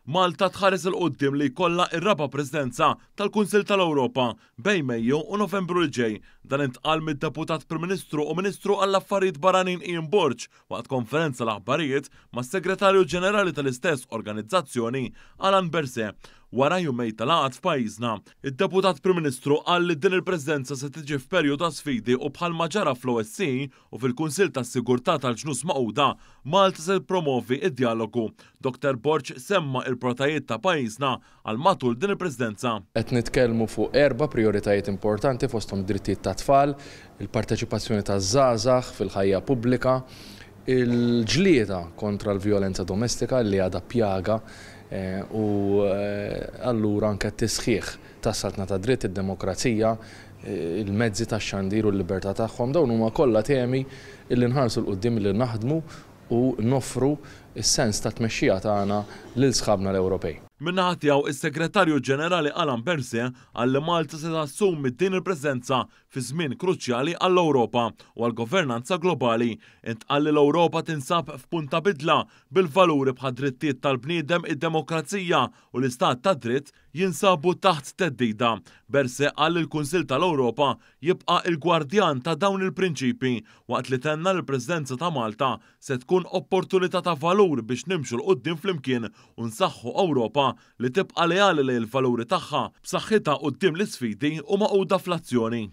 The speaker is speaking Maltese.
Malta tħares il-qoddim li jkollha ir-raba' Presidenza tal-Kunsill tal-Ewropa bejn Mejju u Novembru li ġej. Dan intqal mid-Deputat Prim Ministru u Ministru għall-Affarijiet Barranin Ian Burge waqt konferenza l-aħbarijiet mas-Segretarju Ġenerali tal-istess organizzazzjoni Alain Berset. Wara jumej tal-għaqad f'pajjiżna, id-Deputat Prim Ministru qal li din il-Presidenza se tiġi f'perjodu ta' sfidi u bħalma ġara fl-OSCE u fil-Kunsill tas-Sigurtà tal-Ġnus Magħquda, Malta se promovi id-dialogu. Dr. Burge semma il-protajiet ta' pajjiżna għal matul din il-Presidenza. Qed nitkellmu fuq 4 prioritajiet importanti fosthom drittijiet ta' tfal, il-parteċipazzjoni taż-żgħażagħ fil-ħajja pubblika, il-ġlieda kontra l-vjolenza domestika li għadha pjaga u allura anke t-tisħiħ tas-saltna ta' dritt, id-demokrazija, il-mezzi tax-xandir u l-libertà tagħhom dawn huma kollha temi illi nħarsu l-qudiem li naħdmu u noffru is-sens ta' tmexxija tagħna lil sħabna l-Ewropej. Min-naħa tiegħu is-Segretarju Ġenerali Alain Berset qal li Malta se tassumi din il-preżenza fi żmien kruċjali għall-Ewropa u għall-governanza globali. Intqal li l-Ewropa tinsab f'punta bidla bil-valuri bħal drittijiet tal-bniedem, id-demokrazija u l-istat ta' dritt jinsabu taħt teddida. Berset qal li l-Kunsill tal-Ewropa jibqa' il-gwardjan ta' dawn il-prinċipi waqt li tenna l-Presidenza ta' Malta se tkun opportunità ta' valur biex nimxu l-qudiem flimkien u nsaħħu Ewropa li tibqa' leali lejn il-valuri tagħha b'saħħitha quddiem l-isfidi u maquda fl-azzjoni.